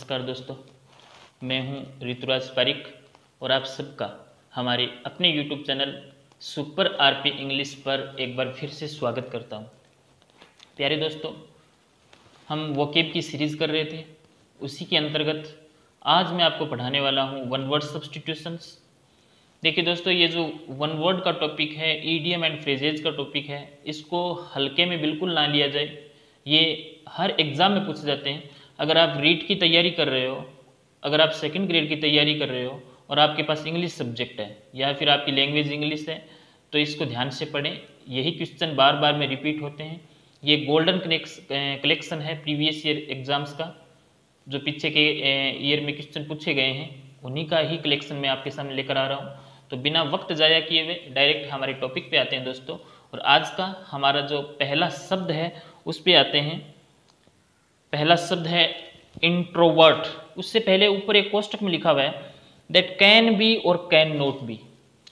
नमस्कार दोस्तों, मैं हूं ऋतुराज पारिक और आप सबका हमारे अपने YouTube channel super RP English पर एक बार फिर से स्वागत करता हूं। प्यारे दोस्तों, हम वोकेब की सीरीज़ कर रहे थे, उसी के अंतर्गत आज मैं आपको पढ़ाने वाला हूं वन वर्ड सब्स्टिट्यूशंस। देखिए दोस्तों, ये जो वन वर्ड का टॉपिक है, ईडियम एंड फ्रेजेज का टॉपिक है, इसको हल्के में बिल्कुल ना लिया जाए। ये हर एग्ज़ाम में पूछे जाते हैं। अगर आप रीट की तैयारी कर रहे हो, अगर आप सेकंड ग्रेड की तैयारी कर रहे हो और आपके पास इंग्लिश सब्जेक्ट है या फिर आपकी लैंग्वेज इंग्लिश है, तो इसको ध्यान से पढ़ें। यही क्वेश्चन बार बार में रिपीट होते हैं। ये गोल्डन कलेक्शन है प्रीवियस ईयर एग्जाम्स का, जो पीछे के ईयर में क्वेश्चन पूछे गए हैं, उन्हीं का ही कलेक्शन मैं आपके सामने लेकर आ रहा हूँ। तो बिना वक्त ज़ाया किए हुए डायरेक्ट हमारे टॉपिक पे आते हैं दोस्तों। और आज का हमारा जो पहला शब्द है उस पे आते हैं। पहला शब्द है इंट्रोवर्ट। उससे पहले ऊपर एक कोष्टक में लिखा हुआ है दैट कैन बी और कैन नॉट बी।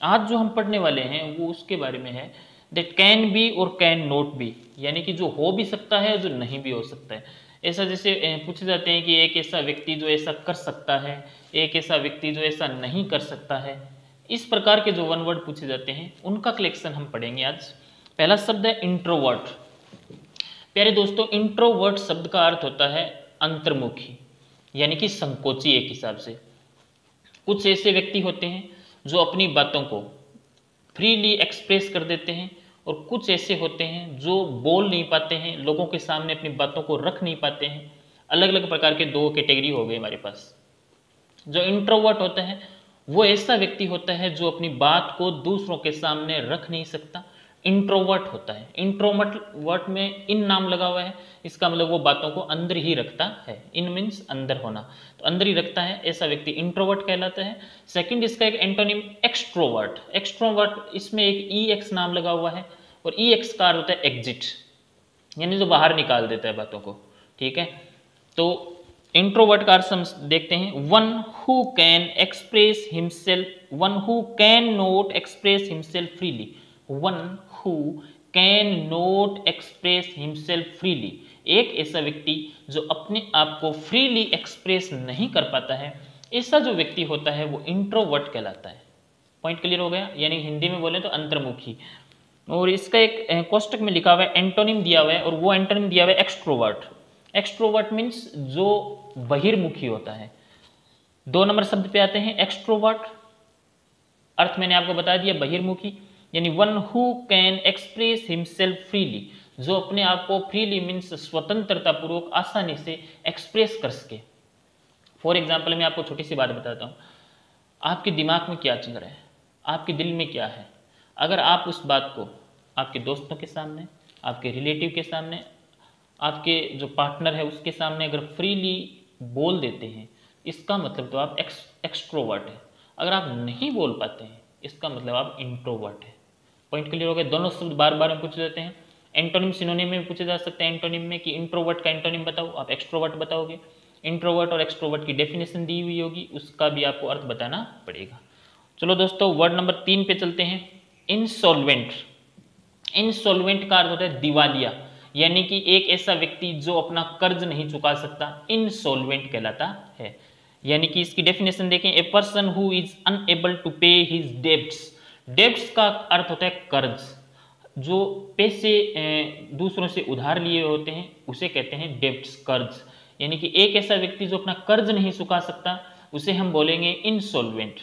आज जो हम पढ़ने वाले हैं वो उसके बारे में है, दैट कैन बी और कैन नॉट बी, यानी कि जो हो भी सकता है, जो नहीं भी हो सकता है। ऐसा जैसे पूछे जाते हैं कि एक ऐसा व्यक्ति जो ऐसा कर सकता है, एक ऐसा व्यक्ति जो ऐसा नहीं कर सकता है। इस प्रकार के जो वन वर्ड पूछे जाते हैं उनका कलेक्शन हम पढ़ेंगे आज। पहला शब्द है इंट्रोवर्ट। प्यारे दोस्तों, इंट्रोवर्ट शब्द का अर्थ होता है अंतर्मुखी, यानी कि संकोची। एक हिसाब से कुछ ऐसे व्यक्ति होते हैं जो अपनी बातों को फ्रीली एक्सप्रेस कर देते हैं, और कुछ ऐसे होते हैं जो बोल नहीं पाते हैं, लोगों के सामने अपनी बातों को रख नहीं पाते हैं। अलग अलग प्रकार के दो कैटेगरी हो गए हमारे पास। जो इंट्रोवर्ट होता है वो ऐसा व्यक्ति होता है जो अपनी बात को दूसरों के सामने रख नहीं सकता, इंट्रोवर्ट होता है। इंट्रोवर्ट में इन नाम लगा हुआ है, इसका मतलब वो बातों को अंदर ही रखता है। इन मीन्स अंदर होना, तो अंदर ही रखता है, ऐसा व्यक्ति इंट्रोवर्ट कहलाता है। सेकंड इसका एक एंटोनिम एक्सट्रोवर्ट। एक्सट्रोवर्ट, इसमें एक EX नाम लगा हुआ है, और EX का अर्थ होता है एग्जिट, यानी जो बाहर निकाल देता है बातों को। ठीक है, तो इंट्रोवर्ट का अर्थ हम देखते हैं, one who can express himself, one who can not express himself freely. One who can not express himself freely, एक ऐसा व्यक्ति जो अपने आप को फ्रीली एक्सप्रेस नहीं कर पाता है, ऐसा जो व्यक्ति होता है वो इंट्रोवर्ट कहलाता है। पॉइंट क्लियर हो गया, यानी हिंदी में बोले तो अंतर्मुखी। और इसका एक कोष्टक में लिखा हुआ है, एंटोनिम दिया हुआ है, और वो एंटोनिम दिया हुआ है एक्सट्रोवर्ट। एक्सट्रोवर्ट मीन्स जो बहिर्मुखी होता है। 2 नंबर शब्द पे आते हैं एक्सट्रोवर्ट। अर्थ मैंने आपको बता दिया, बहिर्मुखी, यानी one who can express himself freely, जो अपने आप को फ्रीली मीन्स स्वतंत्रता पूर्वक आसानी से एक्सप्रेस कर सके। फॉर एग्जाम्पल मैं आपको छोटी सी बात बताता हूँ। आपके दिमाग में क्या चल रहा है, आपके दिल में क्या है, अगर आप उस बात को आपके दोस्तों के सामने, आपके रिलेटिव के सामने, आपके जो पार्टनर है उसके सामने अगर फ्रीली बोल देते हैं, इसका मतलब तो आप एक्सट्रोवर्ट है। अगर आप नहीं बोल पाते हैं, इसका मतलब आप इंट्रोवर्ट है। पॉइंट क्लियर हो गया। दोनों शब्द बार बार में पूछे जाते हैं। एंटोनिम सिनोनिम में पूछे जा सकते हैं। एंटोनिम में कि इंट्रोवर्ट का एंटोनिम बताओ, आप एक्सट्रोवर्ट बताओगे। इंट्रोवर्ट और एक्सट्रोवर्ट की डेफिनेशन दी हुई होगी, उसका भी आपको अर्थ बताना पड़ेगा। चलो दोस्तों, वर्ड नंबर 3 पे चलते हैं, इंसॉल्वेंट। इंसॉल्वेंट का अर्थ होता है दिवालिया, यानी कि एक ऐसा व्यक्ति जो अपना कर्ज नहीं चुका सकता, इंसॉल्वेंट कहलाता है। यानी कि इसकी डेफिनेशन देखें, a person who is unable to pay his debts. Debts का अर्थ होता है कर्ज। जो पैसे दूसरों से उधार लिए होते हैं उसे कहते हैं डेब्ट्स, कर्ज। यानी कि एक ऐसा व्यक्ति जो अपना कर्ज नहीं चुका सकता, उसे हम बोलेंगे इंसॉल्वेंट।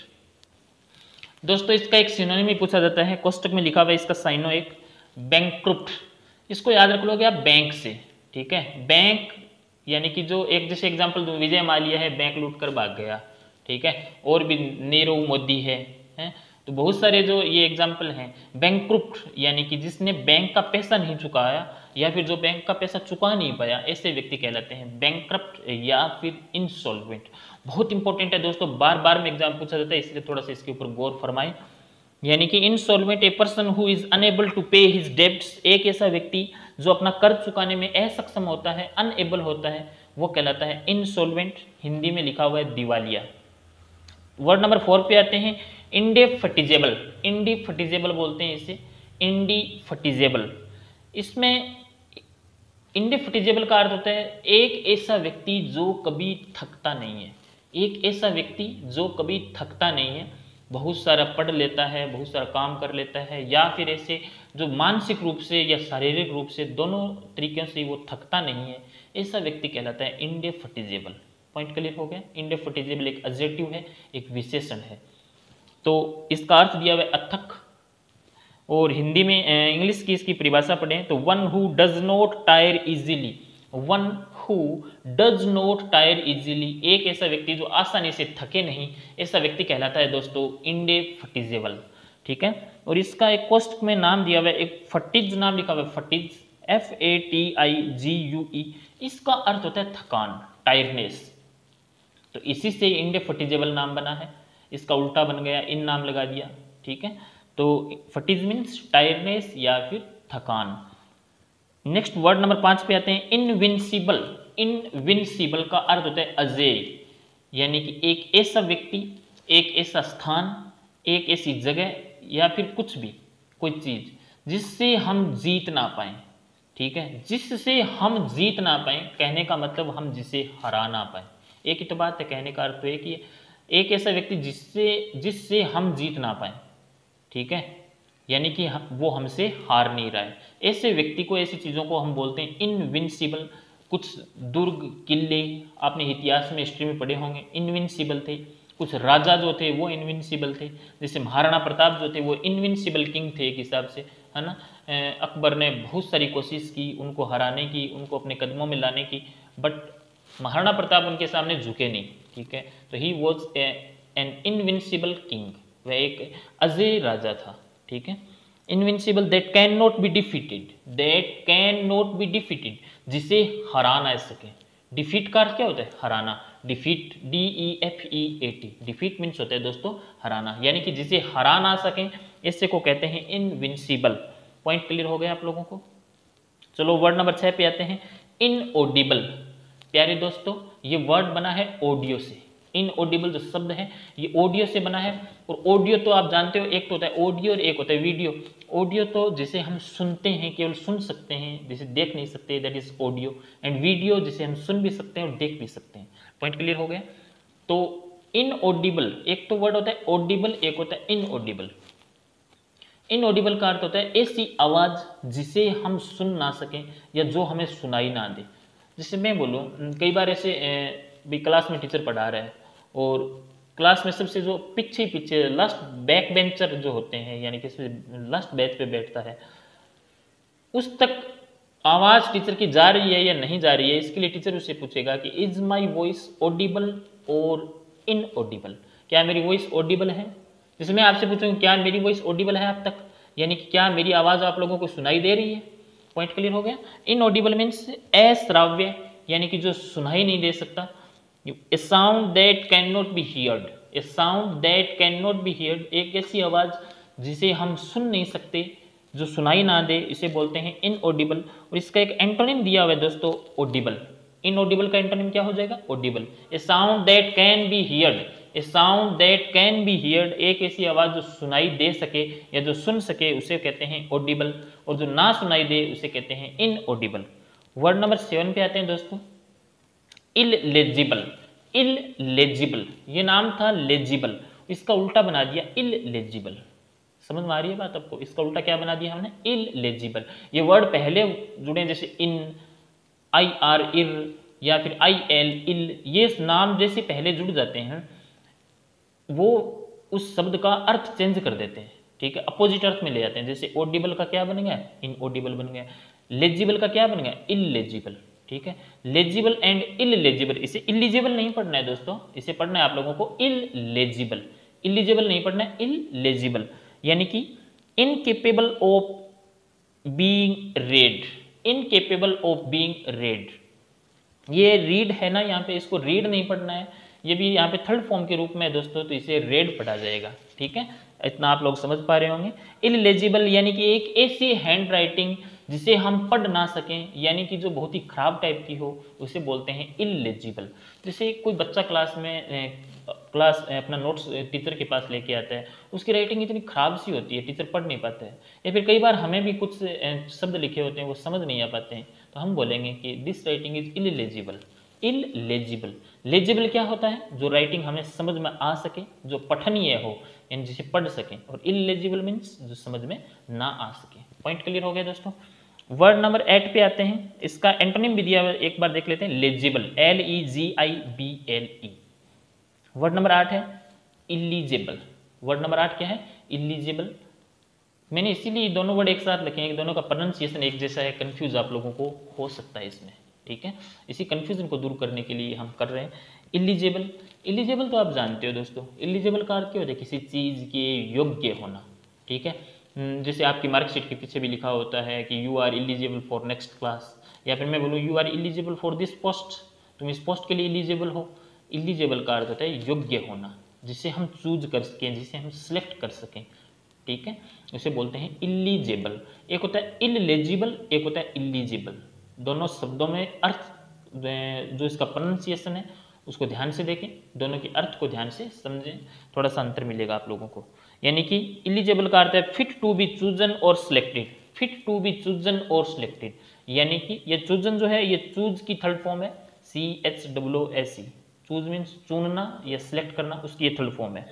दोस्तों, इसका एक सिनोनिम भी पूछा जाता है, कोष्टक में लिखा हुआ है इसका साइनो एक, बैंकक्रप्ट। इसको याद रख लोगे आप बैंक से। ठीक है, बैंक यानी कि जो एक जैसे एग्जांपल दो, विजय माल्या है, बैंक लूट कर भाग गया। ठीक है, और भी नीरव मोदी है, तो बहुत सारे जो ये एग्जांपल हैं। बैंकक्रप्ट यानी कि जिसने बैंक का पैसा नहीं चुकाया, या फिर जो बैंक का पैसा चुका नहीं पाया, ऐसे व्यक्ति कहलाते हैं बैंकक्रप्ट या फिर इंसॉल्वेंट। बहुत इंपॉर्टेंट है दोस्तों, बार बार में एग्जाम पूछा जाता है, इसलिए थोड़ा सा इसके ऊपर गौर फरमाएं। यानी कि insolvent, a person who is unable to pay his debts, एक ऐसा व्यक्ति जो अपना कर्ज चुकाने में असक्षम होता है, अनएबल होता है, वो कहलाता है इंसॉल्वेंट। हिंदी में लिखा हुआ है दिवालिया। वर्ड नंबर 4 पे आते हैं, इंडेफटिजेबल। इंडेफटिजेबल बोलते हैं इसे, इंडेफटिजेबल। इसमें इंडेफिटिजेबल का अर्थ होता है एक ऐसा व्यक्ति जो कभी थकता नहीं है, एक ऐसा व्यक्ति जो कभी थकता नहीं है, बहुत सारा पढ़ लेता है, बहुत सारा काम कर लेता है, या फिर ऐसे जो मानसिक रूप से या शारीरिक रूप से दोनों तरीके से वो थकता नहीं है, ऐसा व्यक्ति कहलाता है इंडेफिटिजेबल। पॉइंट क्लियर हो गया। इंडेफिटिजेबल एक एडजेक्टिव है, एक विशेषण है। तो इसका अर्थ दिया हुआ है अथक, और हिंदी में इंग्लिश की इसकी परिभाषा पढ़ें तो one who does not tyre easily, one who does not tyre easily, एक ऐसा व्यक्ति जो आसानी से थके नहीं, ऐसा व्यक्ति कहलाता है दोस्तों इंडेफिटिजेबल। ठीक है। और इसका एक कोष्टक में नाम दिया हुआ है, एक फटीज नाम लिखा हुआ है, फटीज FATIGUE, इसका अर्थ होता है थकान, टायरनेस। तो इसी से इंडेफिटिजेबल नाम बना है, इसका उल्टा बन गया, इन नाम लगा दिया। ठीक है। तो फटीज मीन्स टायरनेस या फिर थकान। नेक्स्ट वर्ड नंबर 5 पे आते हैं, इनविंसिबल। इनविंसिबल का अर्थ होता है अजेय, यानी कि एक ऐसा व्यक्ति, एक ऐसा स्थान, एक ऐसी जगह या फिर कुछ भी, कोई चीज जिससे हम जीत ना पाए। ठीक है, जिससे हम जीत ना पाए, कहने का मतलब हम जिसे हरा ना पाए। एक ही तो बात है, कहने का अर्थ तो एक ही है, एक ऐसा व्यक्ति जिससे हम जीत ना पाए। ठीक है, यानी कि वो हमसे हार नहीं रहा है, ऐसे व्यक्ति को, ऐसी चीज़ों को हम बोलते हैं इनविंसिबल। कुछ दुर्ग, किले आपने इतिहास में, हिस्ट्री में पढ़े होंगे, इनविंसिबल थे। कुछ राजा जो थे वो इनविंसिबल थे, जैसे महाराणा प्रताप जो थे वो इनविंसिबल किंग थे एक हिसाब से, है ना। अकबर ने बहुत सारी कोशिश की उनको हराने की, उनको अपने कदमों में लाने की, बट महाराणा प्रताप उनके सामने झुके नहीं। ठीक है, तो he was an invincible king, वह एक अजय राजा था। ठीक है, invincible that can not be defeated, that can not be defeated, जिसे हरा ना सके। डिफीट का अर्थ क्या होता है? हराना। डिफीट DEFEAT, डिफीट मीन्स होता है दोस्तों हराना, यानी कि जिसे हरा ना सके, इससे को कहते हैं इनविंसिबल। पॉइंट क्लियर हो गया आप लोगों को। चलो वर्ड नंबर 6 पे आते हैं, इनऑडिबल। प्यारे दोस्तों, ये वर्ड बना है ऑडियो से। इनऑडिबल जो शब्द है ये ऑडियो से बना है, और ऑडियो तो आप जानते हो, एक तो होता है ऑडियो और एक होता है वीडियो। ऑडियो तो जिसे हम सुनते हैं, केवल सुन सकते हैं, जिसे देख नहीं सकते, that is audio. And video जिसे हम सुन भी सकते हैं और देख भी सकते हैं। पॉइंट क्लियर हो गया। तो इनऑडिबल, एक तो वर्ड होता है ऑडिबल, एक होता है इनऑडिबल। इनऑडिबल का अर्थ होता है ऐसी आवाज जिसे हम सुन ना सकें या जो हमें सुनाई ना दे। जैसे मैं बोलूँ, कई बार ऐसे भी क्लास में टीचर पढ़ा रहा है और क्लास में सबसे जो पीछे लास्ट बैक बेंचर जो होते हैं, यानी कि लास्ट बेंच पे बैठता है, उस तक आवाज टीचर की जा रही है या नहीं जा रही है, इसके लिए टीचर उससे पूछेगा कि इज माई वॉइस ऑडिबल और इनऑडिबल, क्या मेरी वॉइस ऑडिबल है। जैसे मैं आपसे पूछूं क्या मेरी वॉइस ऑडिबल है आप तक, यानी कि क्या मेरी आवाज आप लोगों को सुनाई दे रही है। पॉइंट क्लियर हो गया। इनऑडिबल मीन्स अश्राव्य, यानी कि जो सुनाई नहीं दे सकता। A sound that can not be heard, a sound that can not be heard, एक ऐसी आवाज जिसे हम सुन नहीं सकते, जो सुनाई ना दे, इसे बोलते हैं इनऑडिबल। और इसका एक एंटोनिम दिया हुआ है दोस्तों, ऑडिबल। इनऑडिबल का एंटोनिम क्या हो जाएगा? Audible. A sound that can be heard, a sound that can be heard, एक ऐसी आवाज जो सुनाई दे सके या जो सुन सके, उसे कहते हैं ऑडिबल। और जो ना सुनाई दे उसे कहते हैं इनऑडिबल। वर्ड नंबर 7 पे आते हैं दोस्तों, इललेजिबल। इललेजिबल, ये नाम था लेजिबल, इसका उल्टा बना दिया इललेजिबल। समझ में आ रही है बात आपको? इसका उल्टा क्या बना दिया हमने? इललेजिबल। ये वर्ड पहले जुड़े, जैसे इन, IR इर, या फिर IL इल, ये नाम जैसे पहले जुड़ जाते हैं वो उस शब्द का अर्थ चेंज कर देते हैं। ठीक है, अपोजिट अर्थ में ले जाते हैं। जैसे ऑडिबल का क्या बन गया? इनऑडिबल बन गया। लेजिबल का क्या बन गया? इललेजिबल। ठीक है, लेजिबल एंड इललेजिबल, इसे इलिजिबल नहीं पढ़ना है दोस्तों, इसे पढ़ना है आप लोगों को इललेजिबल। इलिजिबल नहीं पढ़ना है, इललेजिबल, यानी कि incapable of being red, incapable of being red. ये रीड है ना यहाँ पे, इसको रीड नहीं पढ़ना है, ये भी यहाँ पे थर्ड फॉर्म के रूप में है दोस्तों, तो इसे रेड पढ़ा जाएगा। ठीक है, इतना आप लोग समझ पा रहे होंगे। इललेजिबल यानी कि एक ऐसी हैंड राइटिंग जिसे हम पढ़ ना सकें, यानी कि जो बहुत ही खराब टाइप की हो, उसे बोलते हैं इललेजिबल। जैसे कोई बच्चा क्लास में अपना नोट्स टीचर के पास लेके आता है, उसकी राइटिंग इतनी खराब सी होती है, टीचर पढ़ नहीं पाता है, या फिर कई बार हमें भी कुछ शब्द लिखे होते हैं वो समझ नहीं आ पाते हैं, तो हम बोलेंगे कि this writing is illegible. Illegible, legible क्या होता है? जो राइटिंग हमें समझ में आ सके, जो पठनीय हो, यानी जिसे पढ़ सकें। और इलेजिबल मीन्स जो समझ में ना आ सके। पॉइंट क्लियर हो गया दोस्तों। वर्ड नंबर 8 पे आते हैं। इसका एंटोनिम भी दिया हुआ है, एक बार देख लेते हैं। Legible, LEGIBLE। वर्ड नंबर 8 है इलीजिबल। वर्ड नंबर 8 क्या है? इलीजिबल। मैंने इसीलिए दोनों वर्ड एक साथ लिखे हैं, दोनों का प्रोनाउंसिएशन एक जैसा है, कंफ्यूज आप लोगों को हो सकता है इसमें, ठीक है। इसी कंफ्यूजन को दूर करने के लिए हम कर रहे हैं। इलीजिबल, इलीजिबल तो आप जानते हो दोस्तों, इलीजिबल का अर्थ क्या होता है? किसी चीज़ के योग्य होना, ठीक है। जैसे आपकी मार्कशीट के पीछे भी लिखा होता है कि you are eligible for next class, या फिर मैं बोलूँ you are eligible for this post, तुम इस पोस्ट के लिए इलिजिबल हो। इलिजिबल का अर्थ होता है योग्य होना, जिसे हम चूज कर सकें, जिसे हम सिलेक्ट कर सकें, ठीक है। उसे बोलते हैं इलिजिबल। एक होता है इलेजिबल, एक होता है इलिजिबल। दोनों शब्दों में अर्थ, जो इसका प्रोनाउंसिएशन है उसको ध्यान से देखें, दोनों के अर्थ को ध्यान से समझें, थोड़ा सा अंतर मिलेगा आप लोगों को। यानी कि इलिजिबल का अर्थ है फिट टू बी चूजन और selected. Fit to be chosen और सिलेक्टेड, यानी कि ये चूजन जो है, ये चूज की थर्ड फॉर्म है, CHOOSE। चूज मीन्स चुनना या सिलेक्ट करना, उसकी ये थर्ड फॉर्म है।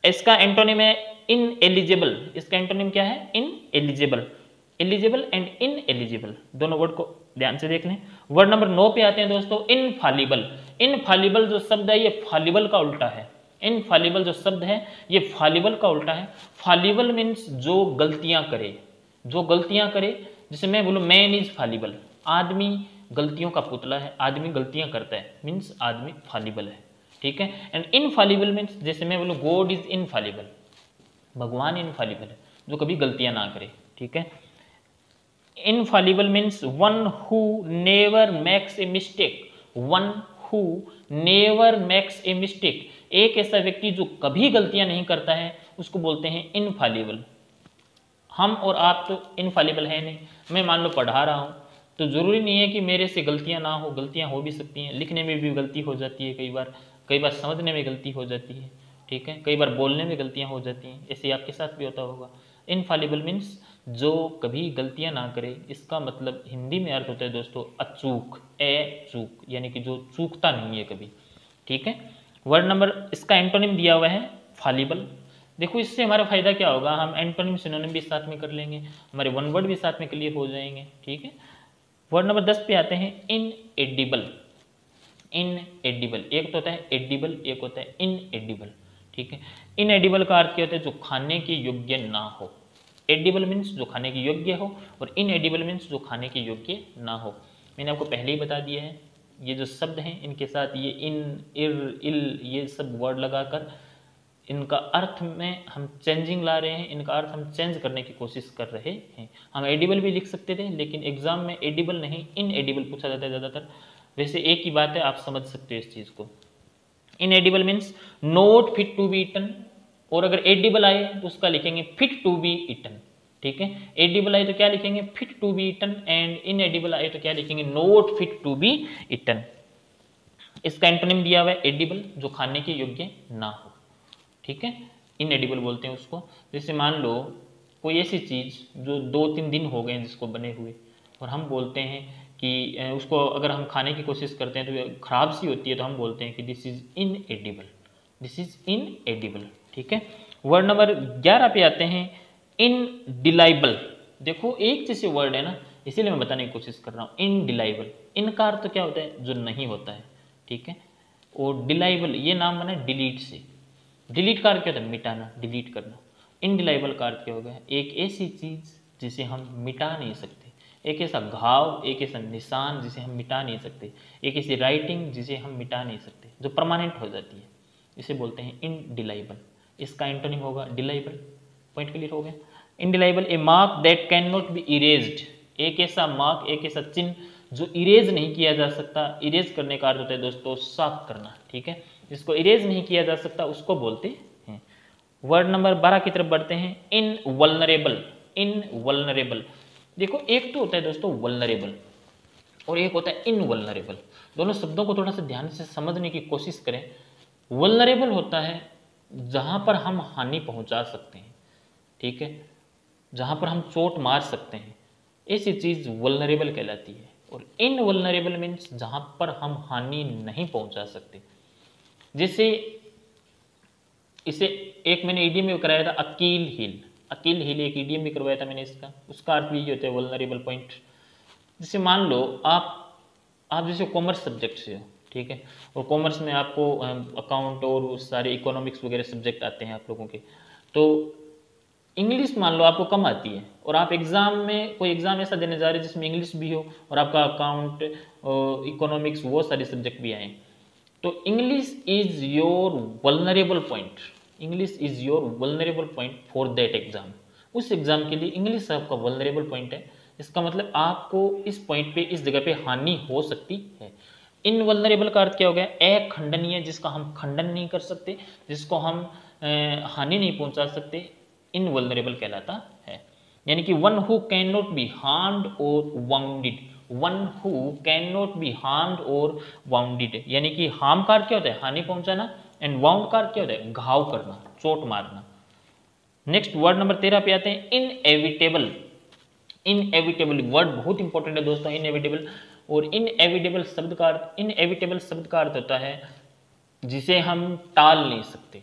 इसका एंटोनिम है इन एलिजिबल। इसका एंटोनिम क्या है? In eligible. Eligible and in eligible, दोनों वर्ड को ध्यान से देख लें। वर्ड नंबर 9 पे आते हैं दोस्तों, इनफालिबल। इनफालिबल जो शब्द है ये फालिबल का उल्टा है। इनफालिबल जो शब्द है ये फालिबल का उल्टा है। फालिबल मीन्स जो गलतियां करे, जो गलतियां करे। जैसे मैं बोलूँ मैन इज फालिबल, आदमी गलतियों का पुतला है, आदमी गलतियां करता है, मीन्स आदमी फालिबल है, ठीक है। एंड इनफालिबल मीन्स, जैसे मैं बोलूँ गॉड इज इनफालिबल, भगवान इनफालिबल है, जो कभी गलतियां ना करे, ठीक है। Infallible means one who never makes a mistake. One who never makes a mistake, एक ऐसा व्यक्ति जो कभी गलतियां नहीं करता है, उसको बोलते हैं इनफालिबल। हम और आप तो इनफालिबल है नहीं। मैं मान लो पढ़ा रहा हूँ, तो जरूरी नहीं है कि मेरे से गलतियां ना हो, गलतियां हो भी सकती हैं, लिखने में भी गलती हो जाती है, कई बार समझने में गलती हो जाती है, ठीक है। कई बार बोलने में गलतियां हो जाती हैं, ऐसे आपके साथ भी होता होगा। इनफालिबल मीन्स जो कभी गलतियां ना करे। इसका मतलब हिंदी में अर्थ होता है दोस्तों अचूक, चूक, यानी कि जो चूकता नहीं है कभी, ठीक है। वर्ड नंबर, इसका एंटोनिम दिया हुआ है फालिबल। देखो इससे हमारा फायदा क्या होगा, हम एंटोनिम सिनोनिम भी साथ में कर लेंगे, हमारे वन वर्ड भी साथ में क्लियर हो जाएंगे, ठीक है। वर्ड नंबर 10 पे आते हैं, इनएडिबल। इनएडिबल, एक तो होता है एडिबल, एक होता है इनएडिबल, ठीक है। इनएडिबल का अर्थ क्या होता है? जो खाने के योग्य ना हो। एडिबल मीन्स जो खाने के योग्य हो, और इनएडिबल मीन्स जो खाने के योग्य ना हो। मैंने आपको पहले ही बता दिया है, ये जो शब्द हैं इनके साथ ये इन, इर, इल, ये सब वर्ड लगाकर इनका अर्थ में हम चेंजिंग ला रहे हैं, इनका अर्थ हम चेंज करने की कोशिश कर रहे हैं। हम एडिबल भी लिख सकते थे, लेकिन एग्जाम में एडिबल नहीं इनएडिबल पूछा जाता है ज़्यादातर। वैसे एक ही बात है, आप समझ सकते हो इस चीज़ को। Inedible means not fit to be eaten, और अगर एडिबल आए तो उसका लिखेंगे फिट टू बी ईटन, ठीक है। एडिबल आए तो क्या लिखेंगे? Fit to be eaten, and inedible आए तो क्या लिखेंगे? Not fit to be eaten. इसका एंटोनिम दिया हुआ है एडिबल, जो खाने के योग्य ना हो, ठीक है। इनएडिबल बोलते हैं उसको। जैसे मान लो कोई ऐसी चीज़ जो 2-3 दिन हो गए जिसको बने हुए, और हम बोलते हैं कि उसको अगर हम खाने की कोशिश करते हैं तो खराब सी होती है, तो हम बोलते हैं कि दिस इज इनएडिबल, दिस इज इनएडिबल, ठीक है। वर्ड नंबर 11 पे आते हैं, इनडिलाइबल। देखो एक जैसे वर्ड है ना, इसीलिए मैं बताने की कोशिश कर रहा हूँ। इनडिलाइबल, इनका अर्थ तो क्या होता है? जो नहीं होता है, ठीक है। और डिलाइबल, ये नाम बना डिलीट से। डिलीट का अर्थ क्या होता है? मिटाना, डिलीट करना। इनडिलाइबल का अर्थ क्या हो गया? एक ऐसी चीज़ जिसे हम मिटा नहीं सकते, एक ऐसा घाव, एक ऐसा निशान जिसे हम मिटा नहीं सकते, एक ऐसी राइटिंग जिसे हम मिटा नहीं सकते, जो परमानेंट हो जाती है, इसे बोलते हैं इनडिलाइबल। इसका एंटोनिम होगा डिलाइबल। पॉइंट क्लियर हो गया। Indelible, a mark that can not be erased. एक ऐसा मार्क, एक ऐसा चिन्ह जो इरेज नहीं किया जा सकता। इरेज करने का अर्थ होता है दोस्तों साफ करना, ठीक है। जिसको इरेज नहीं किया जा सकता उसको बोलते हैं। वर्ड नंबर 12 की तरफ बढ़ते हैं, इनवल्नरेबल। इनवल्नरेबल, देखो एक तो होता है दोस्तों वल्नरेबल, और एक होता है इनवल्नरेबल। दोनों शब्दों को थोड़ा सा ध्यान से समझने की कोशिश करें। वल्नरेबल होता है जहां पर हम हानि पहुंचा सकते हैं, ठीक है, जहां पर हम चोट मार सकते हैं, ऐसी चीज वल्नरेबल कहलाती है, और इनवल्नरेबल मीन्स जहाँ पर हम हानि नहीं पहुँचा सकते। जैसे इसे एक मैंने ईडीएम में कराया था, अकील हिल। अकील हिल एक ईडीएम में करवाया था मैंने इसका, उसका अर्थ भी ये होता है वल्नरेबल पॉइंट। जैसे मान लो आप जैसे कॉमर्स सब्जेक्ट से हो, ठीक है, और कॉमर्स में आपको अकाउंट और सारे इकोनॉमिक्स वगैरह सब्जेक्ट आते हैं आप लोगों के, तो इंग्लिश मान लो आपको कम आती है और आप एग्जाम में कोई एग्जाम ऐसा देने जा रहे हैं जिसमें इंग्लिश भी हो और आपका अकाउंट इकोनॉमिक्स वो सारे सब्जेक्ट भी आए, तो English is your vulnerable point. English is your vulnerable point for that exam. उस एग्जाम के लिए इंग्लिश आपका वल्नरेबल पॉइंट है। इसका मतलब आपको इस पॉइंट पे, इस जगह पे हानि हो सकती है। इनवल्नरेबल का अर्थ क्या हो गया? अखंडनीय, जिसका हम खंडन नहीं कर सकते, जिसको हम हानि नहीं पहुंचा सकते, इनवल्नरेबल कहलाता है। यानी कि one who can not be harmed और wounded. One who can not be harmed और वाउंडेड, यानी कि हार्म का अर्थ क्या होता है? हानि पहुंचाना, एंड वाउंड का अर्थ क्या होता है? घाव करना, चोट मारना। नेक्स्ट वर्ड नंबर 13 पे आते हैं, इनएविटेबल। इनएविटेबल वर्ड बहुत इंपॉर्टेंट है दोस्तों, इनएविटेबल। और इनएविटेबल शब्द का अर्थ, इनएविटेबल शब्द का अर्थ होता है जिसे हम टाल नहीं सकते।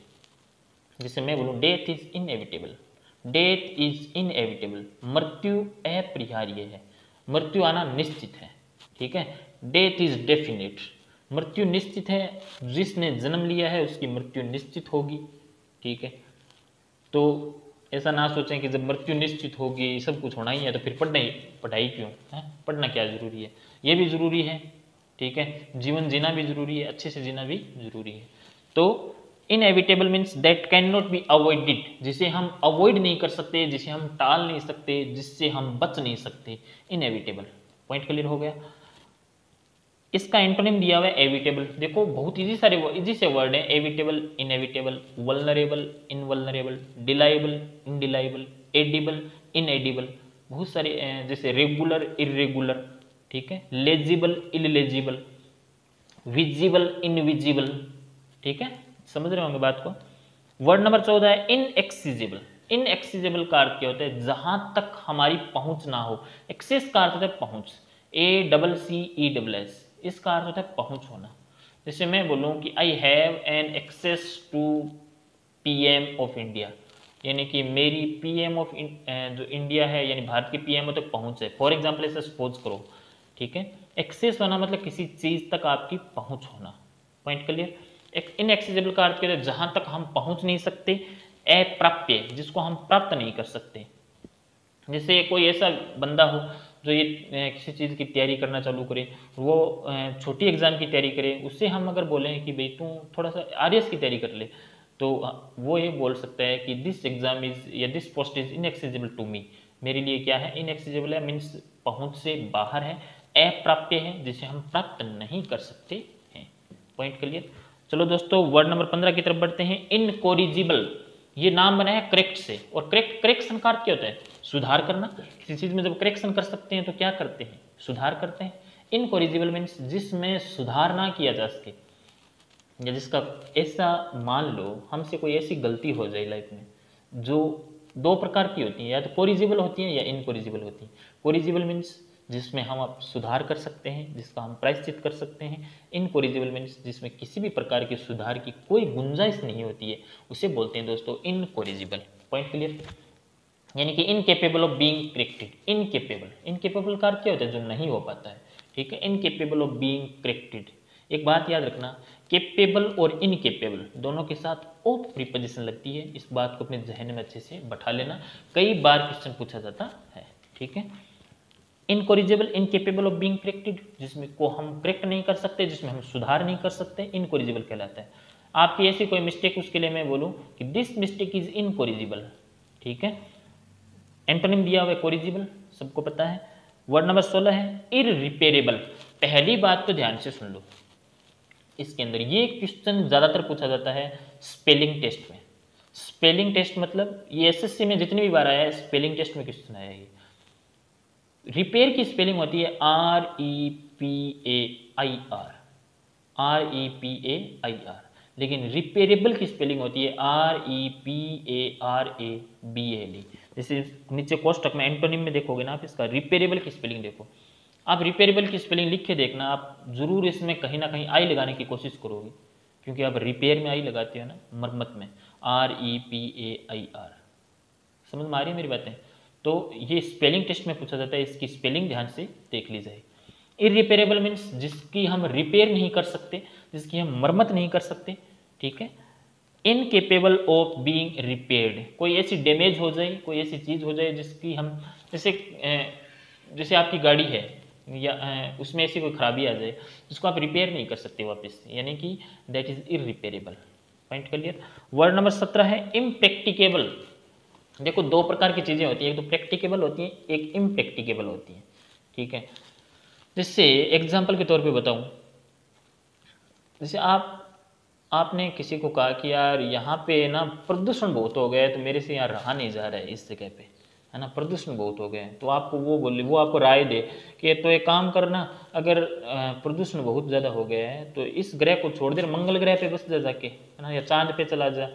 जैसे मैं बोलूं death is inevitable, death is inevitable, मृत्यु अपरिहार्य है, मृत्यु आना निश्चित है, ठीक है। डेथ इज डेफिनेट, मृत्यु निश्चित है, जिसने जन्म लिया है उसकी मृत्यु निश्चित होगी, ठीक है। तो ऐसा ना सोचें कि जब मृत्यु निश्चित होगी सब कुछ होना ही है तो फिर पढ़ाई क्यों है, पढ़ना क्या जरूरी है, ये भी जरूरी है, ठीक है। जीवन जीना भी जरूरी है, अच्छे से जीना भी जरूरी है। तो inevitable means that can not be avoided, जिसे हम अवॉइड नहीं कर सकते, जिसे हम टाल नहीं सकते, जिससे हम बच नहीं सकते, इनएविटेबल। पॉइंट क्लियर हो गया। इसका एंटोनिम दिया हुआ है एविटेबल। देखो बहुत इजी से वर्ड है, evitable, inevitable, vulnerable, invulnerable, delible, indelible, edible, inedible, बहुत सारे जैसे रेगुलर, इरेगुलर, ठीक है, लेजिबल, इलेजिबल, विजिबल, इनविजिबल, ठीक है, समझ रहे होंगे बात को। वर्ड नंबर 14 है इनएक्सीजिबल। इनएक्सीजिबल का अर्थ क्या होता है? जहां तक हमारी पहुंच ना हो। एक्सेस का अर्थ होता है पहुंच, ACCESS, इसका अर्थ होता है पहुंच होना। जैसे मैं बोलूं कि I have an access to PM of India, यानी कि मेरी PM ऑफ जो इंडिया है यानी भारत के PM तक पहुंच है। फॉर एग्जाम्पल ऐसे सपोज करो, ठीक है। एक्सेस होना मतलब किसी चीज तक आपकी पहुंच होना। Point clear. इनएक्सेसिबल का अर्थ क्या है? जहां तक हम पहुंच नहीं सकते, अप्राप्य, जिसको हम प्राप्त नहीं कर सकते। जैसे कोई ऐसा बंदा हो जो ये किसी चीज़ की तैयारी करना चालू करे, वो छोटी एग्जाम की तैयारी करे, उससे हम अगर बोलें कि भाई तू थोड़ा सा RS की तैयारी कर ले, तो वो ये बोल सकता है कि दिस एग्जाम इज या this post is inaccessible to me. मेरे लिए क्या है? इनएक्सेसिबल है, मीन्स पहुंच से बाहर है, अप्राप्य है, जिसे हम प्राप्त नहीं कर सकते हैं। Point clear. चलो दोस्तों वर्ड नंबर 15 की तरफ बढ़ते हैं। इनकोरिजिबल, ये नाम बना है करेक्ट से, और करेक्शन का अर्थ क्या होता है? सुधार करना। किसी चीज में जब करेक्शन कर सकते हैं तो क्या करते हैं? सुधार करते हैं। इनकोरिजिबल मीन्स जिसमें सुधार ना किया जा सके, या जिसका ऐसा मान लो हमसे कोई ऐसी गलती हो जाए लाइफ में जो दो प्रकार की होती है, या तो कोरिजिबल होती है या इनकोरिजिबल होती है। कोरिजिबल मीन्स जिसमें हम आप सुधार कर सकते हैं, जिसका हम प्रायश्चित कर सकते हैं। इनकोरिजिबल मीन्स जिसमें किसी भी प्रकार के सुधार की कोई गुंजाइश नहीं होती है, उसे बोलते हैं दोस्तों इनकोरिजिबल। Point clear. यानी कि incapable of being corrected. Incapable का अर्थ क्या होता है? जो नहीं हो पाता है, ठीक है। Incapable of being corrected. एक बात याद रखना, केपेबल और इनकेपेबल दोनों के साथ ऑफ प्रीपोजिशन लगती है। इस बात को अपने जहन में अच्छे से बैठा लेना, कई बार क्वेश्चन पूछा जाता है, ठीक है। इनकोरिजिबल, इनकेपेबल ऑफ बीइंग करेक्टेड, जिसमें को हम करेक्ट नहीं कर सकते, जिसमें हम सुधार नहीं कर सकते, इनकोरिजिबल कहलाता है। आपकी ऐसी कोई मिस्टेक, उसके लिए मैं बोलूं कि दिस मिस्टेक इज इनकोरिजिबल, ठीक है। एंटोनिम दिया हुआ है कोरिजिबल, सबको पता है। वर्ड नंबर 16 है इररिपेरेबल। पहली बात तो ध्यान से सुन लो, इसके अंदर ये क्वेश्चन ज्यादातर पूछा जाता है स्पेलिंग टेस्ट में। स्पेलिंग टेस्ट मतलब ये SSC में जितनी भी बार आया है, स्पेलिंग टेस्ट में क्वेश्चन आया है। रिपेयर की स्पेलिंग होती है REPAIR, REPAIR, लेकिन रिपेरेबल की स्पेलिंग होती है REPARABLE। जैसे नीचे कोष्टक में एंटोनिम में देखोगे ना आप, इसका रिपेरेबल की स्पेलिंग देखो, आप रिपेयरेबल की स्पेलिंग लिख के देखना, आप ज़रूर इसमें कहीं ना कहीं आई लगाने की कोशिश करोगे, क्योंकि आप रिपेयर में आई लगाते हो ना, मरम्मत में REPAIR। समझ में आ रही है मेरी बातें? तो ये स्पेलिंग टेस्ट में पूछा जाता है, इसकी स्पेलिंग ध्यान से देख ली जाए। इरिपेरेबल मीन्स जिसकी हम रिपेयर नहीं कर सकते, जिसकी हम मरम्मत नहीं कर सकते, ठीक है। इनकेपेबल ऑफ बीइंग रिपेयर्ड, कोई ऐसी डैमेज हो जाए, कोई ऐसी चीज़ हो जाए जिसकी हम, जैसे आपकी गाड़ी है या उसमें ऐसी कोई खराबी आ जाए जिसको आप रिपेयर नहीं कर सकते वापस, यानी कि that is irreparable. Point clear. Word number 17 है इम्प्रैक्टिकेबल। देखो दो प्रकार की चीज़ें होती हैं, एक तो प्रैक्टिकेबल होती है, एक इम्प्रैक्टिकेबल होती है, ठीक है। जैसे एग्जाम्पल के तौर पे बताऊं, जैसे आपने किसी को कहा कि यार यहाँ पे ना प्रदूषण बहुत हो गया है, तो मेरे से यहाँ रहा नहीं जा रहा है इस जगह पे, है ना, प्रदूषण बहुत हो गया है। तो आपको वो आपको राय दे कि तो एक काम करना, अगर प्रदूषण बहुत ज़्यादा हो गया है तो इस ग्रह को छोड़ दे, मंगल ग्रह पे बस जा जाके, है ना, या चांद पे चला जा।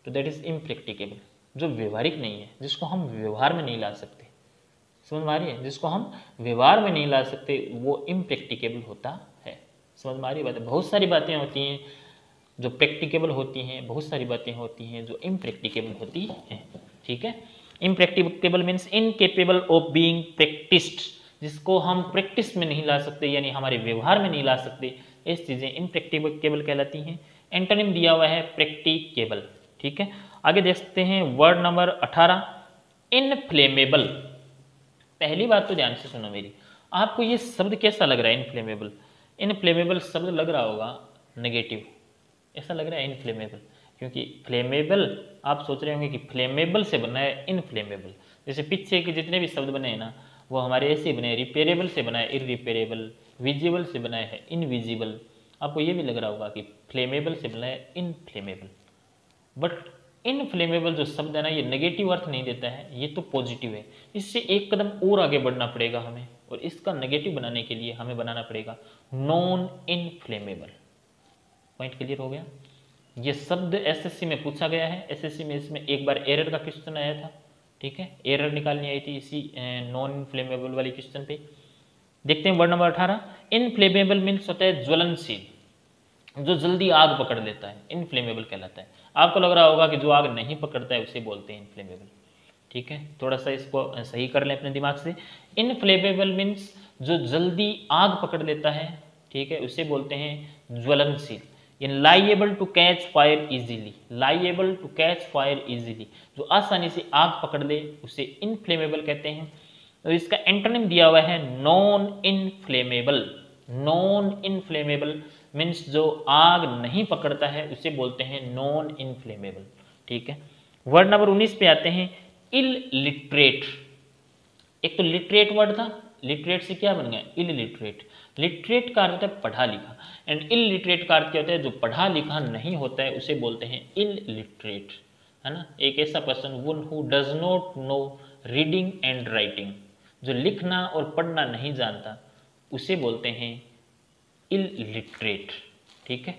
तो दैट इज इम्प्रैक्टिकेबल, जो व्यवहारिक नहीं है, जिसको हम व्यवहार में नहीं ला सकते। समझ में आ रही है? जिसको हम व्यवहार में नहीं ला सकते वो इम्प्रैक्टिकेबल होता है। समझ में आ रही है बात? बहुत सारी बातें होती हैं जो प्रैक्टिकेबल होती हैं, बहुत सारी बातें होती हैं जो इम्प्रैक्टिकेबल होती हैं, ठीक है। Impracticable means incapable of being practised, जिसको हम प्रैक्टिस में नहीं ला सकते, यानी हमारे व्यवहार में नहीं ला सकते, ऐसी चीज़ें इम्प्रैक्टिकेबल कहलाती हैं। एंटोनिम दिया हुआ है प्रैक्टिकेबल, ठीक है। आगे देखते हैं वर्ड नंबर 18 इनफ्लेमेबल। पहली बात तो ध्यान से सुनो मेरी, आपको ये शब्द कैसा लग रहा है इनफ्लेमेबल? इनफ्लेमेबल शब्द लग रहा होगा नेगेटिव, ऐसा लग रहा है इनफ्लेमेबल, क्योंकि फ्लेमेबल आप सोच रहे होंगे कि फ्लेमेबल से बना है इनफ्लेमेबल। जैसे पीछे के जितने भी शब्द बने हैं ना वो हमारे ऐसे ही बने, रिपेयरेबल से बना है इरिपेयरेबल, विजिबल से बना है इनविजिबल। आपको ये भी लग रहा होगा कि फ्लेमेबल से बना है इनफ्लेमेबल। बट इनफ्लेमेबल जो शब्द है ना, ये नेगेटिव अर्थ नहीं देता है, ये तो पॉजिटिव है। इससे एक कदम और आगे बढ़ना पड़ेगा हमें, और इसका नेगेटिव बनाने के लिए हमें बनाना पड़ेगा नॉन इनफ्लेमेबल। पॉइंट क्लियर हो गया? ये शब्द एसएससी में पूछा गया है, एसएससी में इसमें एक बार एरर का क्वेश्चन आया था, ठीक है, एरर निकालनी आई थी इसी नॉन इनफ्लेमेबल वाली क्वेश्चन पे। देखते हैं वर्ड नंबर 18 इनफ्लेमेबल मीन्स होता है ज्वलनशील, जो जल्दी आग पकड़ लेता है, इनफ्लेमेबल कहलाता है। आपको लग रहा होगा कि जो आग नहीं पकड़ता है उसे बोलते हैं इनफ्लेमेबल, ठीक है। थोड़ा सा इसको सही कर लें अपने दिमाग से। इनफ्लेमेबल मीन्स जो जल्दी आग पकड़ लेता है, ठीक है, उसे बोलते हैं ज्वलनशील। यानी liable to catch fire easily, liable to catch fire easily, जो आसानी से आग पकड़ ले उसे इनफ्लेमेबल कहते हैं। और इसका एंटोनिम दिया हुआ है non inflammable. Non inflammable means जो आग नहीं पकड़ता है उसे बोलते हैं नॉन इनफ्लेमेबल, ठीक है। वर्ड नंबर 19 पे आते हैं इलिटरेट। एक तो लिटरेट वर्ड था, लिटरेट से क्या बन गया इलिटरेट। लिटरेट का अर्थ होता है पढ़ा लिखा, एंड इलिटरेट का अर्थ क्या होता है, जो पढ़ा लिखा नहीं होता है उसे बोलते हैं इलिटरेट, है ना। एक ऐसा person one who does not know reading and writing, जो लिखना और पढ़ना नहीं जानता उसे बोलते हैं इलिटरेट, ठीक है।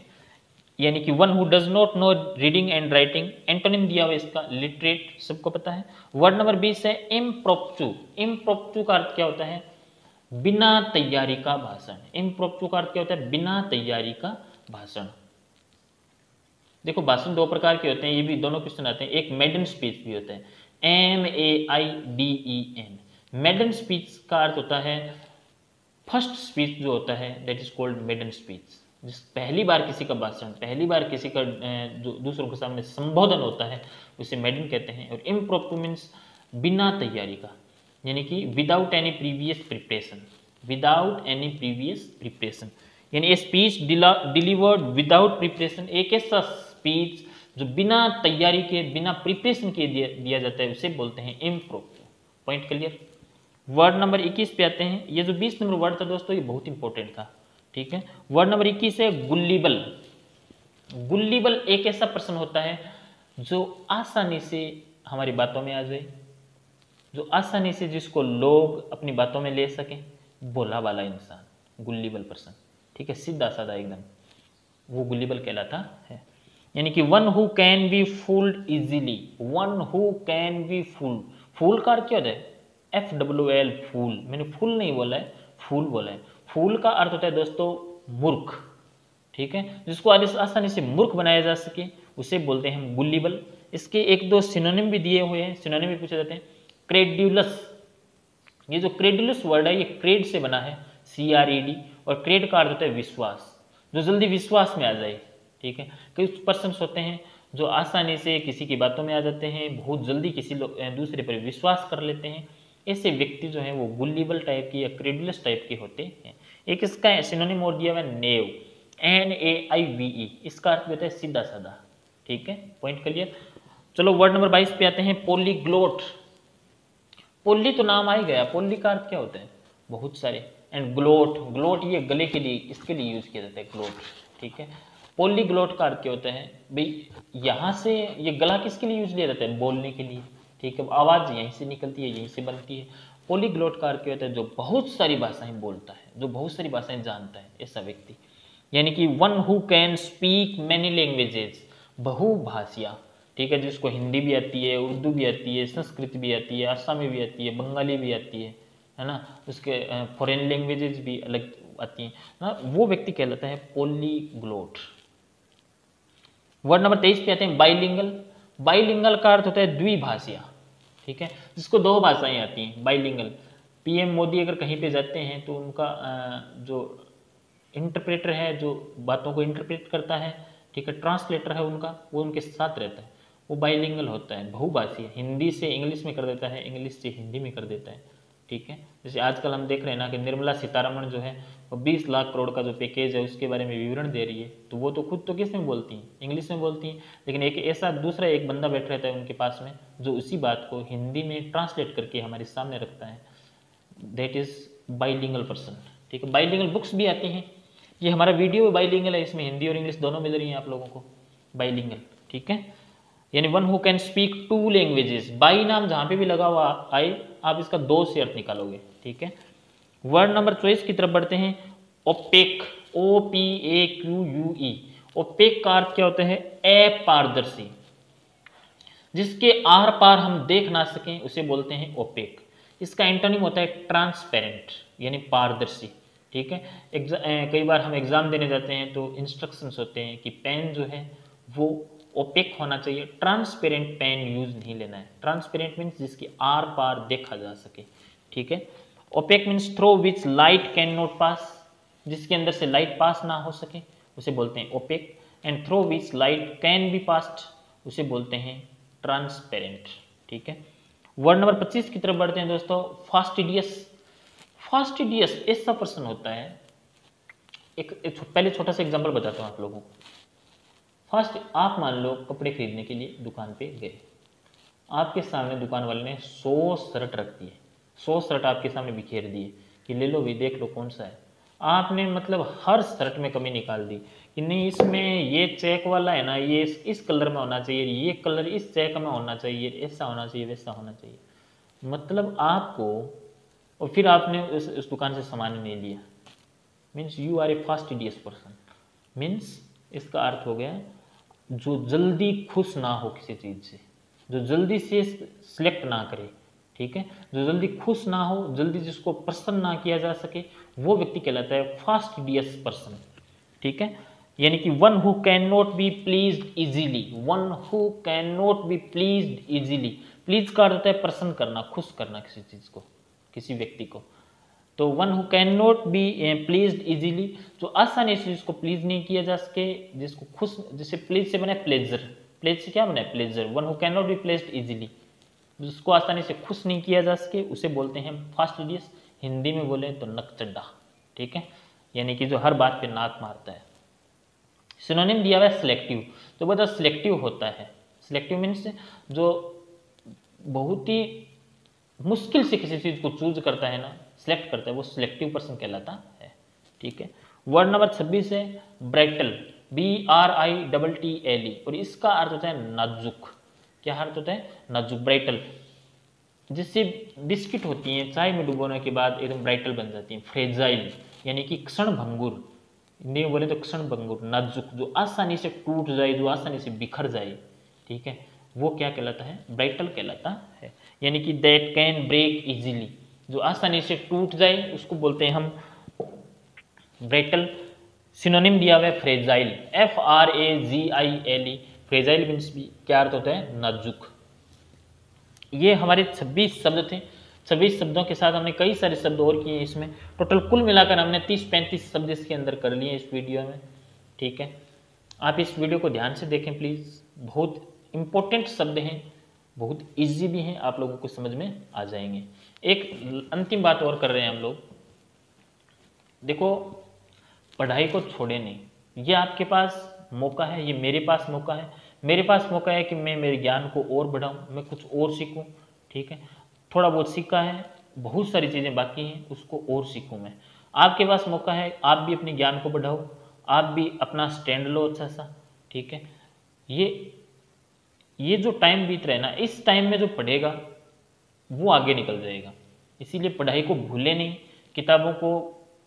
यानी कि one who does not know reading and writing. Antonym दिया हुआ इसका लिटरेट, सबको पता है। वर्ड नंबर 20 है इम्प्रोप्चू। इम्प्रोप्चू का अर्थ क्या होता है, बिना तैयारी का भाषण। इम्प्रोप्चू का अर्थ क्या होता है, बिना तैयारी का भाषण। देखो भाषण दो प्रकार के होते हैं, ये भी दोनों क्वेश्चन आते हैं। एक मेडन स्पीच भी होता है, MAIDEN। मेडन स्पीच का अर्थ होता है फर्स्ट स्पीच जो होता है, that is called maiden speech. जिस पहली बार किसी का भाषण, पहली बार किसी का जो दूसरों के सामने संबोधन होता है उसे मेडन कहते हैं। और इम्प्रोप्टू मीन्स बिना तैयारी का, यानी कि without any previous preparation, without any previous preparation, यानी a speech delivered without preparation. एक ऐसा स्पीच जो बिना तैयारी के, बिना प्रिपरेशन के दिया जाता है उसे बोलते हैं impromptu. Point clear? Word number 21 पे आते हैं। ये जो 20 नंबर वर्ड था दोस्तों ये बहुत इंपॉर्टेंट था, ठीक है। वर्ड नंबर 21 है गुल्लीबल। गुल्लीबल एक ऐसा पर्सन होता है जो आसानी से हमारी बातों में आ जाए, जो आसानी से जिसको लोग अपनी बातों में ले सकें, भोला वाला इंसान, गुल्लीबल पर्सन, ठीक है, सीधा साधा एकदम, वो गुल्लीबल कहलाता है। यानी कि one who can be fooled easily, one who can be fooled. Fool का अर्थ क्या होता है, FOOL, फूल, मैंने फूल नहीं बोला है, फूल बोला है। फूल का अर्थ होता है दोस्तों मूर्ख, ठीक है, जिसको आसानी से मूर्ख बनाया जा सके उसे बोलते हैं हम गुलिबल। इसके एक दो सिनोनिम भी दिए हुए हैं, सिनोनिम भी पूछे जाते हैं। क्रेड्यूलस, ये जो क्रेडुलस वर्ड है ये क्रेड से बना है, CRED, और क्रेड का अर्थ होता है विश्वास, जो जल्दी विश्वास में आ जाए, ठीक है। कई पर्सन होते हैं जो आसानी से किसी की बातों में आ जाते हैं, बहुत जल्दी किसी दूसरे पर विश्वास कर लेते हैं, ऐसे व्यक्ति जो हैं वो गुलिबल टाइप की या क्रेडुलस टाइप के होते हैं। एक इसका सिनोनिम और दिया हुआ है नेव, NAIVE, इसका अर्थ होता है सीधा साधा, ठीक है, पॉइंट क्लियर। चलो वर्ड नंबर 22 पे आते हैं, पॉलीग्लोट। पोली तो नाम आ ही गया, पोली का अर्थ क्या होता है बहुत सारे, एंड ग्लोट, ग्लोट ये गले के लिए, इसके लिए यूज किया जाता है ग्लोट, ठीक है। पॉलीग्लोट का अर्थ क्या होता है भाई, यहाँ से ये गला किसके लिए यूज किया जाता है, बोलने के लिए, ठीक है, आवाज यहीं से निकलती है, यहीं से बनती है। पॉलीग्लोट का अर्थ क्या होता है, जो बहुत सारी भाषाएं बोलता है, जो बहुत सारी भाषाएं जानता है, ऐसा व्यक्ति, यानी कि one who can speak many languages, बहुभाषिया, ठीक है, जिसको हिंदी भी आती है, उर्दू भी आती है, संस्कृत भी आती है, असमी भी आती है, बंगाली भी आती है ना, उसके फॉरेन लैंग्वेजेस भी अलग आती हैं ना, वो व्यक्ति कहलाता है पॉलीग्लोट। वर्ड नंबर 23 पे आते हैं, बाइलिंगल। बाइलिंगल का अर्थ होता है द्विभाषिया, ठीक है, जिसको दो भाषाएं आती हैं, बाइलिंगल। PM मोदी अगर कहीं पे जाते हैं तो उनका जो इंटरप्रेटर है, जो बातों को इंटरप्रेट करता है, ठीक है, ट्रांसलेटर है उनका, वो उनके साथ रहता है, वो बाइलिंगल होता है, बहुभाषी, हिंदी से इंग्लिश में कर देता है, इंग्लिश से हिंदी में कर देता है, ठीक है। जैसे आजकल हम देख रहे हैं ना कि निर्मला सीतारमण जो है वो 20 लाख करोड़ का जो पैकेज है उसके बारे में विवरण दे रही है, तो वो तो खुद तो किस में बोलती हैं, इंग्लिश में बोलती हैं, लेकिन एक ऐसा दूसरा एक बंदा बैठ रहता है उनके पास में जो उसी बात को हिंदी में ट्रांसलेट करके हमारे सामने रखता है, दैट इज बाइलिंगल पर्सन, ठीक है। बाइलिंगल बुक्स भी आती हैं, ये हमारा वीडियो बाइलिंगल है, इसमें हिंदी और इंग्लिश दोनों मिल रही हैं आप लोगों को, बाइलिंगल, ठीक है, यानी one who can speak 2 languages. By नाम जहां पे भी लगा हुआ आए आप इसका 2 से अर्थ निकालोगे, ठीक है। वर्ड नंबर 24 की तरफ बढ़ते हैं, ओपेक, OPAQUE। ओपेक का अर्थ क्या होता है, अपारदर्शी, जिसके आर पार हम देख ना सकें उसे बोलते हैं ओपेक। इसका एंटोनिम होता है ट्रांसपेरेंट, यानी पारदर्शी, ठीक है। कई बार हम एग्जाम देने जाते हैं तो इंस्ट्रक्शंस होते हैं कि पेन जो है वो ओपेक होना चाहिए, ट्रांसपेरेंट पेन यूज नहीं लेना है। ट्रांसपेरेंट मीन्स जिसकी आर पार देखा जा सके, ठीक है। Opaque means through which light can not pass, जिसके अंदर से लाइट पास ना हो सके उसे बोलते हैं opaque, and through which light can be passed उसे बोलते हैं ट्रांसपेरेंट, ठीक है। वर्ड नंबर 25 की तरफ बढ़ते हैं दोस्तों, फास्टिडियस। फास्टिडियस ऐसा पर्सन होता है, एक पहले छोटा सा एग्जांपल बताता हूं आप लोगों को। फर्स्ट आप मान लो कपड़े खरीदने के लिए दुकान पे गए, आपके सामने दुकान वाले ने 100 शर्ट रख दिए, 100 शर्ट आपके सामने बिखेर दिए कि ले लो भी, देख लो कौन सा है। आपने मतलब हर शर्ट में कमी निकाल दी कि नहीं इसमें ये चेक वाला है ना, ये इस कलर में होना चाहिए, ये कलर इस चेक में होना चाहिए, ऐसा होना चाहिए, वैसा होना चाहिए, मतलब आपको, और फिर आपने उस दुकान से सामान नहीं लिया, means you are a fastidious person. Means इसका अर्थ हो गया जो जल्दी खुश ना हो किसी चीज़ से, जो जल्दी से सिलेक्ट ना करे, ठीक है, जो जल्दी खुश ना हो, जल्दी जिसको प्रसन्न ना किया जा सके, वो व्यक्ति कहलाता है फास्टिडियस पर्सन, ठीक है। यानी कि one who can not B pleased easily, one who can not B pleased easily. Please का अर्थ होता है प्रसन्न करना, खुश करना किसी चीज को, किसी व्यक्ति को। तो one who can not B pleased easily, जो आसानी से जिसको प्लीज नहीं किया जा सके, जिसको खुश, जैसे प्लीज से बना प्लेजर, प्लेज से क्या बना है pleasure. One who can not B pledged easily, जिसको आसानी से खुश नहीं किया जा सके उसे बोलते हैं फास्टिडियस। हिंदी में बोले तो नकचड्डा, ठीक है, यानी कि जो हर बात पे नाक मारता है। सिनोनिम दिया हुआ है सिलेक्टिव, तो बता सिलेक्टिव होता है, सिलेक्टिव मीन्स जो बहुत ही मुश्किल से किसी चीज को चूज करता है ना, सिलेक्ट करता है, वो सिलेक्टिव पर्सन कहलाता है, ठीक है। वर्ड नंबर 26 है ब्राइटल, BRITTLE, और इसका अर्थ होता है नाजुक। क्या अर्थ होता है नाजुक, ब्राइटल, जिससे बिस्किट होती हैं चाय में डुबोने के बाद एकदम ब्राइटल बन जाती हैं। फ्रेजाइल यानी कि क्षण भंगुर, हिंदी में बोले तो क्षण भंगुर, नाजुक, जो आसानी से टूट जाए, जो आसानी से बिखर जाए, ठीक है, वो क्या कहलाता है ब्राइटल कहलाता है। यानी कि दैट कैन ब्रेक इजीली, जो आसानी से टूट जाए उसको बोलते हैं हम ब्रेटल। सिनोनिम दिया हुआ है फ्रेजाइल, FRAGILE। फ्रेजाइल मीन्स भी क्या अर्थ होता है, नाजुक। ये हमारे 26 शब्द थे। 26 शब्दों के साथ हमने कई सारे शब्द और किए इसमें। टोटल कुल मिलाकर हमने 30-35 शब्द इसके अंदर कर लिए इस वीडियो में। ठीक है, आप इस वीडियो को ध्यान से देखें प्लीज़, बहुत इंपॉर्टेंट शब्द हैं, बहुत इजी भी हैं, आप लोगों को समझ में आ जाएंगे। एक अंतिम बात और कर रहे हैं हम लोग, देखो पढ़ाई को छोड़े नहीं। ये आपके पास मौका है, ये मेरे पास मौका है। मेरे पास मौका है कि मैं मेरे ज्ञान को और बढ़ाऊँ, मैं कुछ और सीखूँ। ठीक है, थोड़ा बहुत सीखा है, बहुत सारी चीज़ें बाकी हैं, उसको और सीखूँ मैं। आपके पास मौका है, आप भी अपने ज्ञान को बढ़ाओ, आप भी अपना स्टैंड लो अच्छा सा। ठीक है, ये जो टाइम बीत रहा है ना, इस टाइम में जो पढ़ेगा वो आगे निकल जाएगा। इसीलिए पढ़ाई को भूले नहीं, किताबों को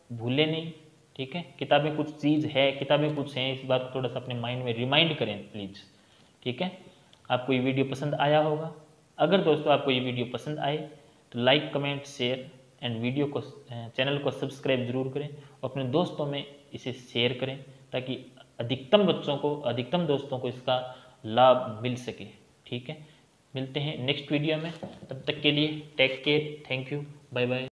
भूले नहीं। ठीक है, किताबें कुछ चीज़ है, किताबें कुछ हैं, इस बात को थोड़ा सा अपने माइंड में रिमाइंड करें प्लीज़। ठीक है, आपको ये वीडियो पसंद आया होगा। अगर दोस्तों आपको ये वीडियो पसंद आए तो like, comment, share and video को, चैनल को सब्सक्राइब जरूर करें और अपने दोस्तों में इसे शेयर करें ताकि अधिकतम बच्चों को, अधिकतम दोस्तों को इसका लाभ मिल सके। ठीक है, मिलते हैं नेक्स्ट वीडियो में, तब तक के लिए take care, thank you, bye bye.